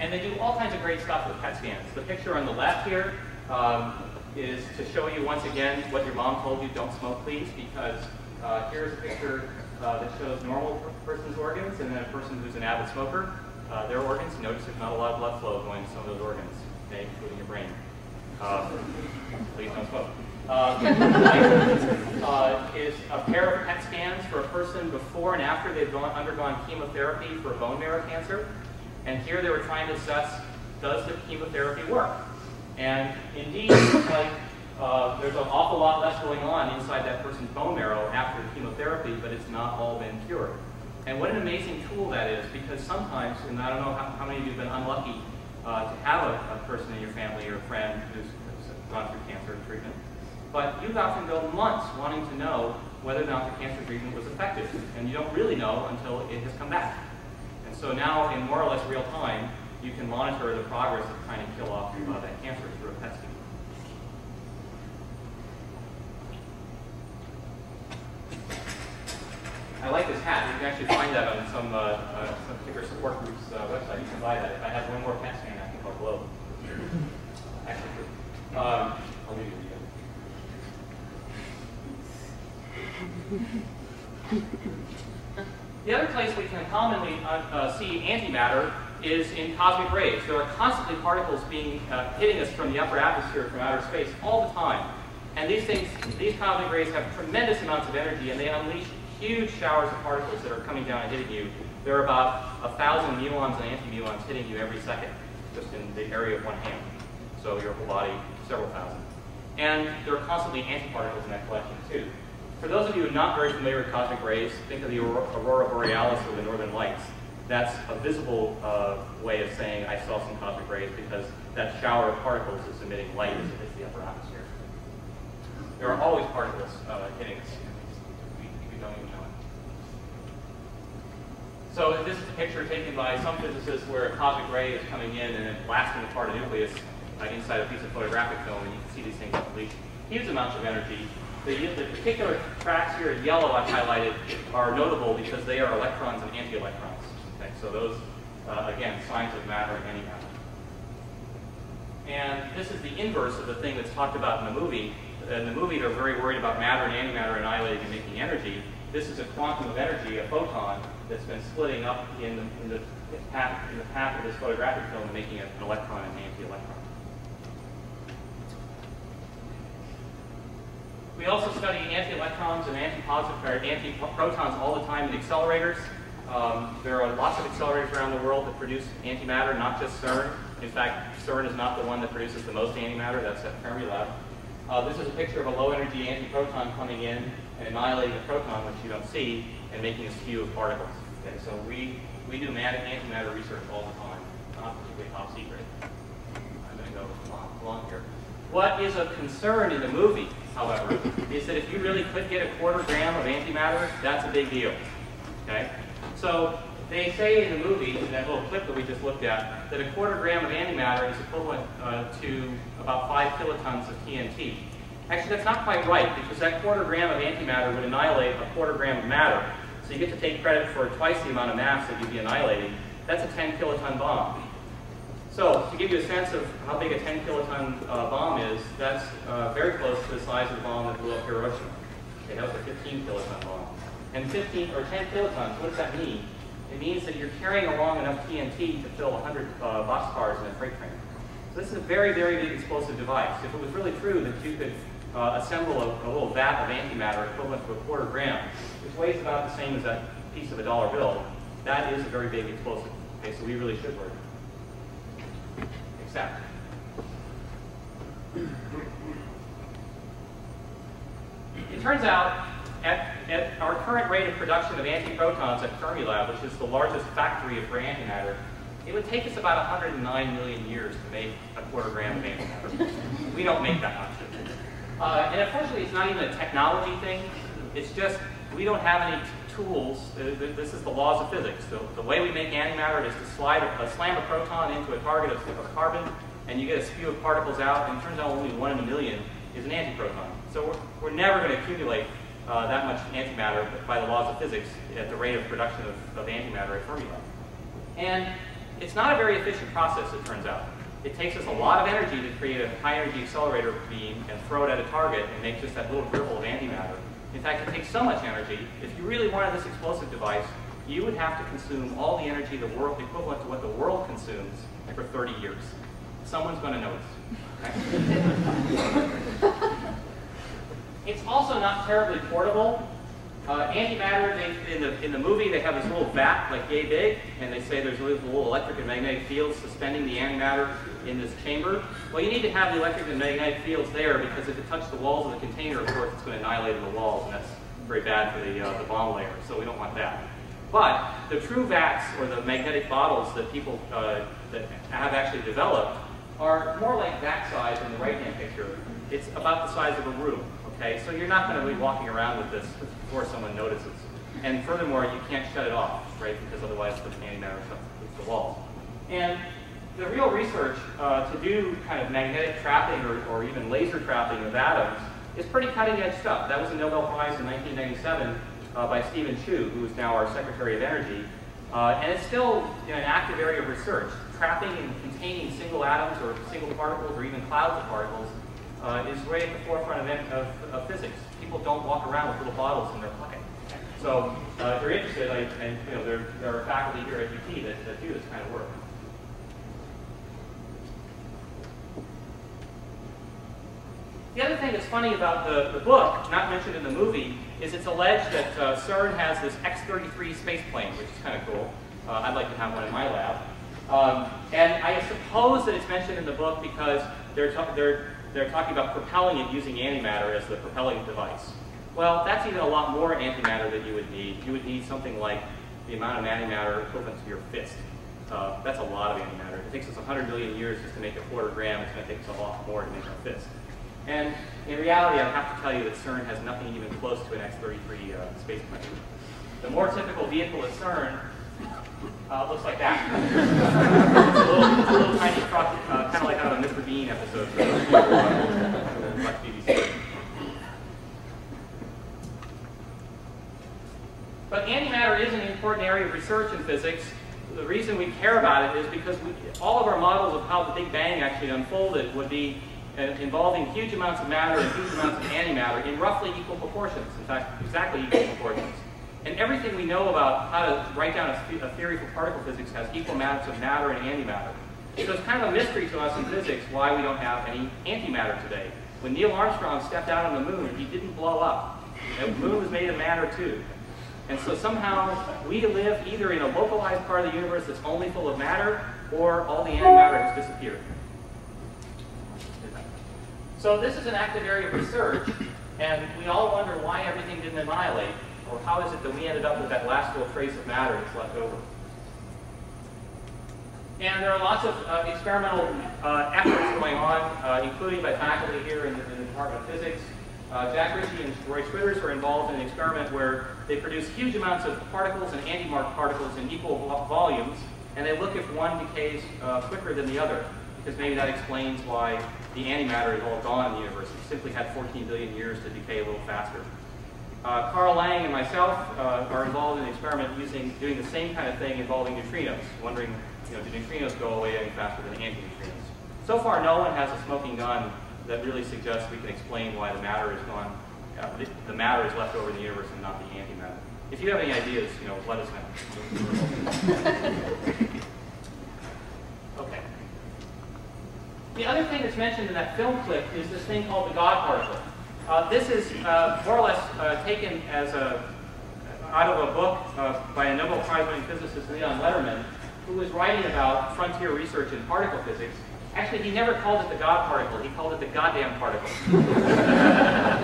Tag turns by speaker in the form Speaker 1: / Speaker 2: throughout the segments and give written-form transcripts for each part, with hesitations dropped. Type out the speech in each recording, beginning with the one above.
Speaker 1: And they do all kinds of great stuff with PET scans. The picture on the left here is to show you once again what your mom told you, don't smoke please, because here's a picture that shows normal person's organs and then a person who's an avid smoker, their organs. You notice there's not a lot of blood flow going to some of those organs, okay, including your brain. Please don't smoke. Is a pair of PET scans for a person before and after they've undergone chemotherapy for bone marrow cancer. And here they were trying to assess, does the chemotherapy work? And indeed, it looks like there's an awful lot less going on inside that person's bone marrow after the chemotherapy, but it's not all been cured. And what an amazing tool that is, because sometimes, and I don't know how many of you have been unlucky to have a person in your family or a friend who's gone through cancer treatment, but you often go months wanting to know whether or not the cancer treatment was effective, and you don't really know until it has come back. And so now, in more or less real time, you can monitor the progress of trying to kill off that cancer through a PET scan. I like this hat. You can actually find that on some particular support group's website. You can buy that. If I have one more PET scan, I think I'll glow. Actually, I'll leave it again. The other place we can commonly see antimatter is in cosmic rays. There are constantly particles being hitting us from the upper atmosphere, from outer space, all the time. And these cosmic rays have tremendous amounts of energy, and they unleash huge showers of particles that are coming down and hitting you. There are about 1,000 muons and anti-muons hitting you every second, just in the area of one hand. So your whole body, several thousand. And there are constantly antiparticles in that collection, too. For those of you who are not very familiar with cosmic rays, think of the aurora borealis or the northern lights. That's a visible way of saying I saw some cosmic rays, because that shower of particles is emitting light as it hits the upper atmosphere. There are always particles hitting us. We don't even know it. So this is a picture taken by some physicists where a cosmic ray is coming in and then blasting apart a nucleus inside a piece of photographic film, and you can see these things unleash huge amounts of energy. The particular tracks here in yellow I've highlighted are notable because they are electrons and anti-electrons. Okay? So those, again, signs of matter and antimatter. And this is the inverse of the thing that's talked about in the movie. In the movie, they're very worried about matter and antimatter annihilating and making energy. This is a quantum of energy, a photon, that's been splitting up in the path of this photographic film and making an electron and an anti-electron. We also study anti-electrons and anti-protons all the time in accelerators. There are lots of accelerators around the world that produce antimatter, not just CERN. In fact, CERN is not the one that produces the most antimatter. That's at Fermilab. This is a picture of a low-energy antiproton coming in and annihilating the proton, which you don't see, and making a spew of particles. Okay, so we do antimatter research all the time, not particularly top secret. I'm going to go along here. What is of concern in the movie, however, is that if you really could get a 1/4 gram of antimatter, that's a big deal. Okay? So they say in the movie, in that little clip that we just looked at, that a 1/4 gram of antimatter is equivalent to about 5 kilotons of TNT. Actually, that's not quite right, because that 1/4 gram of antimatter would annihilate a 1/4 gram of matter. So you get to take credit for twice the amount of mass that you'd be annihilating. That's a 10 kiloton bomb. So to give you a sense of how big a 10 kiloton bomb is, that's very close to the size of the bomb that blew up Hiroshima. Okay, that was a 15 kiloton bomb. And 15 or 10 kilotons, what does that mean? It means that you're carrying along enough TNT to fill 100 boxcars in a freight train. So this is a very, very big explosive device. If it was really true that you could assemble a little vat of antimatter equivalent to a 1/4 gram, which weighs about the same as that piece of a dollar bill, that is a very big explosive. Okay, so we really should work. Except. It turns out, at our current rate of production of antiprotons at Fermilab, which is the largest factory for antimatter, it would take us about 109 million years to make a 1/4 gram of antimatter. We don't make that much. And unfortunately, it's not even a technology thing. It's just we don't have any tools. This is the laws of physics. The way we make antimatter is to slam a proton into a target of carbon, and you get a spew of particles out, and it turns out only 1 in a million is an antiproton. So we're never going to accumulate that much antimatter by the laws of physics at the rate of production of antimatter at Fermilab. And it's not a very efficient process, it turns out. It takes us a lot of energy to create a high-energy accelerator beam and throw it at a target and make just that little dribble of antimatter. In fact, it takes so much energy, if you really wanted this explosive device, you would have to consume all the energy the world, equivalent to what the world consumes for 30 years. Someone's going to notice. It's also not terribly portable. Antimatter, in the movie, they have this little vat like yay big, and they say there's little electric and magnetic fields suspending the antimatter in this chamber. Well, you need to have the electric and magnetic fields there because if it touches the walls of the container, of course, it's going to annihilate the walls, and that's very bad for the bomb layer, so we don't want that. But the true vats, or the magnetic bottles that people that have actually developed, are more like that size in the right-hand picture. It's about the size of a room. Okay, so you're not going to be walking around with this before someone notices. And furthermore, you can't shut it off, right? Because otherwise the antimatter hits the walls. And the real research to do kind of magnetic trapping or even laser trapping of atoms is pretty cutting-edge stuff. That was a Nobel Prize in 1997 by Stephen Chu, who is now our Secretary of Energy. And it's still an active area of research. Trapping and containing single atoms or single particles or even clouds of particles is right at the forefront of physics. People don't walk around with little bottles in their pocket. So if you're interested, there are faculty here at UT that do this kind of work. The other thing that's funny about the book, not mentioned in the movie, is it's alleged that CERN has this X-33 space plane, which is kind of cool. I'd like to have one in my lab. And I suppose that it's mentioned in the book because they're talking about propelling it using antimatter as the propelling device. Well, that's even a lot more antimatter that you would need. You would need something like the amount of antimatter equivalent to your fist. That's a lot of antimatter. It takes us 100 million years just to make a quarter gram. It's going to take us a lot more to make our fist. And in reality, I have to tell you that CERN has nothing even close to an X-33 space plane. The more typical vehicle at CERN looks like that. It's a little tiny truck, kind of like out of a Mr. Bean episode. But antimatter is an important area of research in physics. The reason we care about it is because all of our models of how the Big Bang actually unfolded would be involving huge amounts of matter and huge amounts of antimatter in roughly equal proportions. In fact, exactly equal proportions. And everything we know about how to write down a theory for particle physics has equal amounts of matter and antimatter. So it's kind of a mystery to us in physics why we don't have any antimatter today. When Neil Armstrong stepped out on the moon, he didn't blow up. The moon was made of matter too. And so somehow we live either in a localized part of the universe that's only full of matter, or all the antimatter has disappeared. So this is an active area of research, and we all wonder why everything didn't annihilate, or how is it that we ended up with that last little trace of matter that's left over. And there are lots of experimental efforts going on, including by faculty here in the Department of Physics. Jack Ritchie and Roy Schwitters were involved in an experiment where they produce huge amounts of particles and antimarked particles in equal volumes, and they look if one decays quicker than the other, because maybe that explains why the antimatter is all gone in the universe. It simply had 14 billion years to decay a little faster. Carl Lang and myself are involved in an experiment doing the same kind of thing involving neutrinos, wondering, do neutrinos go away any faster than antineutrinos? So far, no one has a smoking gun that really suggests we can explain why the matter is gone. The matter is left over in the universe and not the antimatter. If you have any ideas, let us know. Okay. The other thing that's mentioned in that film clip is this thing called the God particle. This is more or less taken as out of a book by a Nobel Prize-winning physicist, Leon Letterman, who was writing about frontier research in particle physics. Actually, he never called it the God particle. He called it the goddamn particle.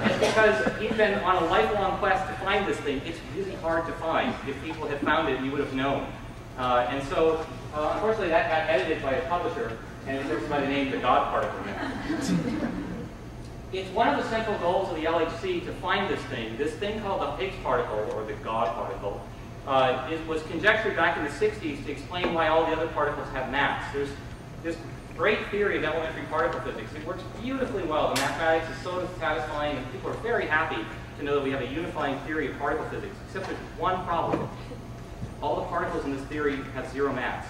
Speaker 1: It's because he'd been on a lifelong quest to find this thing. It's really hard to find. If people had found it, you would have known. And so, unfortunately, that got edited by a publisher, and it goes by the name the God particle now. It's one of the central goals of the LHC to find this thing called the Higgs particle, or the God particle. It was conjectured back in the 60s to explain why all the other particles have mass. There's this great theory of elementary particle physics. It works beautifully well. The mathematics is so satisfying, and people are very happy to know that we have a unifying theory of particle physics, except there's one problem. All the particles in this theory have zero mass.